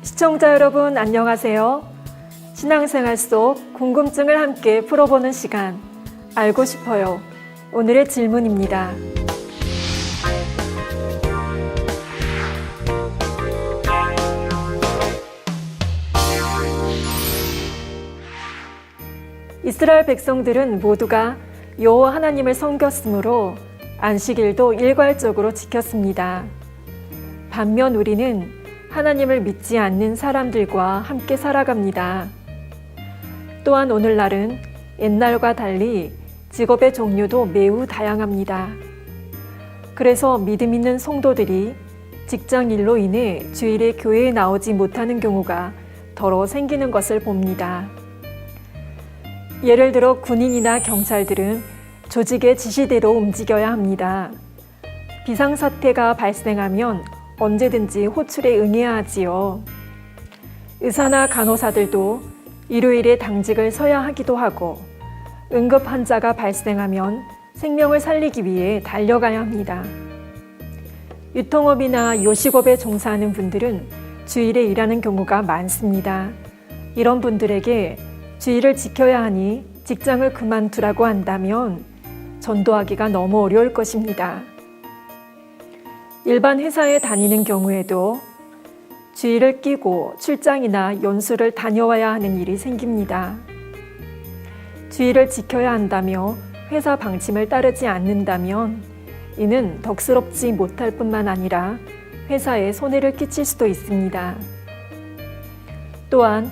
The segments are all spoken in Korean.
시청자 여러분 안녕하세요. 신앙생활 속 궁금증을 함께 풀어보는 시간, 알고 싶어요. 오늘의 질문입니다. 이스라엘 백성들은 모두가 여호와 하나님을 섬겼으므로 안식일도 일괄적으로 지켰습니다. 반면 우리는 하나님을 믿지 않는 사람들과 함께 살아갑니다. 또한 오늘날은 옛날과 달리 직업의 종류도 매우 다양합니다. 그래서 믿음 있는 성도들이 직장 일로 인해 주일에 교회에 나오지 못하는 경우가 더러 생기는 것을 봅니다. 예를 들어 군인이나 경찰들은 조직의 지시대로 움직여야 합니다. 비상사태가 발생하면 언제든지 호출에 응해야 하지요. 의사나 간호사들도 일요일에 당직을 서야 하기도 하고 응급 환자가 발생하면 생명을 살리기 위해 달려가야 합니다. 유통업이나 요식업에 종사하는 분들은 주일에 일하는 경우가 많습니다. 이런 분들에게 주일을 지켜야 하니 직장을 그만두라고 한다면 전도하기가 너무 어려울 것입니다. 일반 회사에 다니는 경우에도 주일을 끼고 출장이나 연수를 다녀와야 하는 일이 생깁니다. 주일을 지켜야 한다며 회사 방침을 따르지 않는다면 이는 덕스럽지 못할 뿐만 아니라 회사에 손해를 끼칠 수도 있습니다. 또한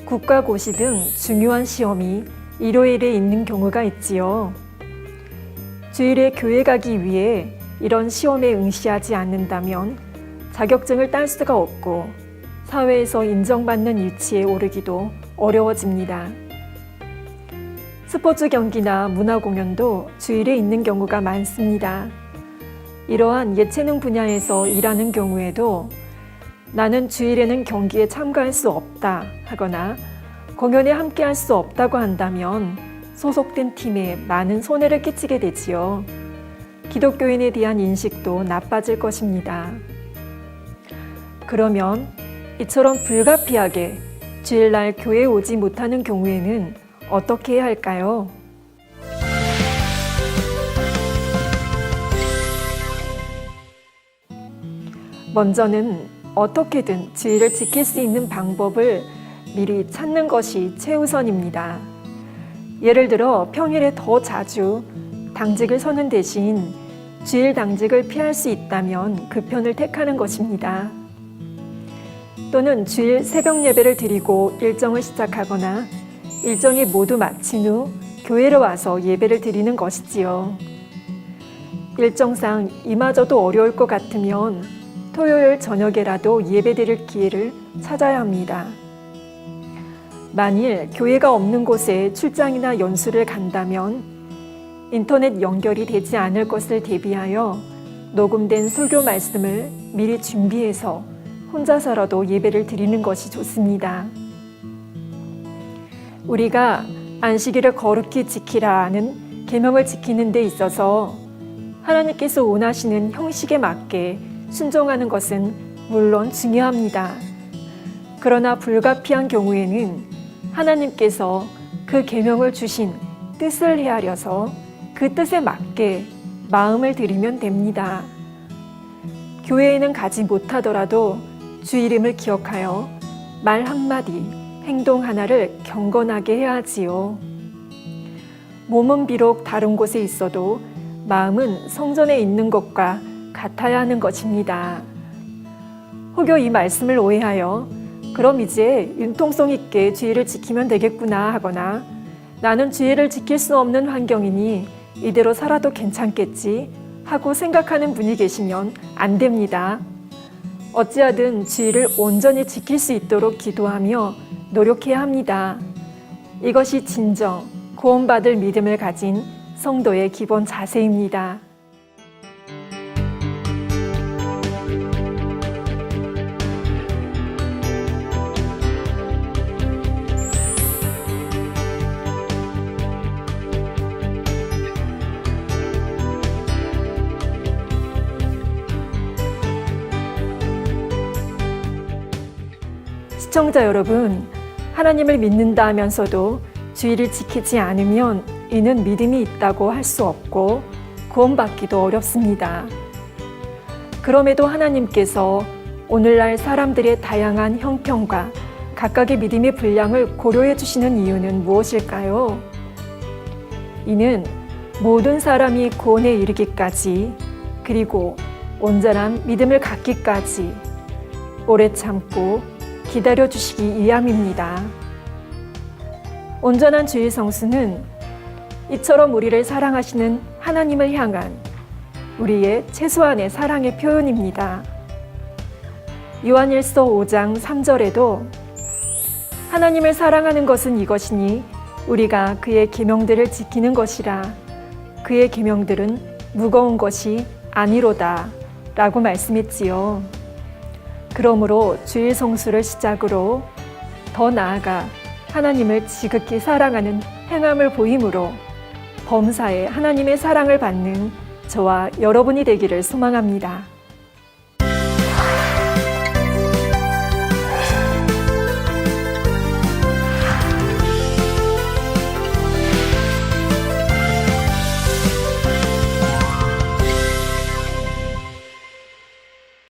국가고시 등 중요한 시험이 일요일에 있는 경우가 있지요. 주일에 교회 가기 위해 이런 시험에 응시하지 않는다면 자격증을 딸 수가 없고 사회에서 인정받는 위치에 오르기도 어려워집니다. 스포츠 경기나 문화 공연도 주일에 있는 경우가 많습니다. 이러한 예체능 분야에서 일하는 경우에도 나는 주일에는 경기에 참가할 수 없다 하거나 공연에 함께할 수 없다고 한다면 소속된 팀에 많은 손해를 끼치게 되지요. 기독교인에 대한 인식도 나빠질 것입니다. 그러면 이처럼 불가피하게 주일날 교회에 오지 못하는 경우에는 어떻게 해야 할까요? 먼저는 어떻게든 주일을 지킬 수 있는 방법을 미리 찾는 것이 최우선입니다. 예를 들어 평일에 더 자주 당직을 서는 대신 주일 당직을 피할 수 있다면 그 편을 택하는 것입니다. 또는 주일 새벽 예배를 드리고 일정을 시작하거나 일정이 모두 마친 후 교회로 와서 예배를 드리는 것이지요. 일정상 이마저도 어려울 것 같으면 토요일 저녁에라도 예배 드릴 기회를 찾아야 합니다. 만일 교회가 없는 곳에 출장이나 연수를 간다면 인터넷 연결이 되지 않을 것을 대비하여 녹음된 설교 말씀을 미리 준비해서 혼자서라도 예배를 드리는 것이 좋습니다. 우리가 안식일을 거룩히 지키라는 계명을 지키는 데 있어서 하나님께서 원하시는 형식에 맞게 순종하는 것은 물론 중요합니다. 그러나 불가피한 경우에는 하나님께서 그 계명을 주신 뜻을 헤아려서 그 뜻에 맞게 마음을 들이면 됩니다. 교회에는 가지 못하더라도 주 이름을 기억하여 말 한마디, 행동 하나를 경건하게 해야 하지요. 몸은 비록 다른 곳에 있어도 마음은 성전에 있는 것과 같아야 하는 것입니다. 혹여 이 말씀을 오해하여 그럼 이제 융통성 있게 주일을 지키면 되겠구나 하거나 나는 주일을 지킬 수 없는 환경이니 이대로 살아도 괜찮겠지 하고 생각하는 분이 계시면 안 됩니다. 어찌하든 주일을 온전히 지킬 수 있도록 기도하며 노력해야 합니다. 이것이 진정 구원받을 믿음을 가진 성도의 기본 자세입니다. 시청자 여러분, 하나님을 믿는다 하면서도 주의를 지키지 않으면 이는 믿음이 있다고 할 수 없고 구원받기도 어렵습니다. 그럼에도 하나님께서 오늘날 사람들의 다양한 형편과 각각의 믿음의 분량을 고려해 주시는 이유는 무엇일까요? 이는 모든 사람이 구원에 이르기까지 그리고 온전한 믿음을 갖기까지 오래 참고 기다려 주시기 위함입니다. 온전한 주의 성수는 이처럼 우리를 사랑하시는 하나님을 향한 우리의 최소한의 사랑의 표현입니다. 요한일서 5장 3절에도 하나님을 사랑하는 것은 이것이니 우리가 그의 계명들을 지키는 것이라 그의 계명들은 무거운 것이 아니로다 라고 말씀했지요. 그러므로 주의 성수를 시작으로 더 나아가 하나님을 지극히 사랑하는 행함을 보임으로 범사에 하나님의 사랑을 받는 저와 여러분이 되기를 소망합니다.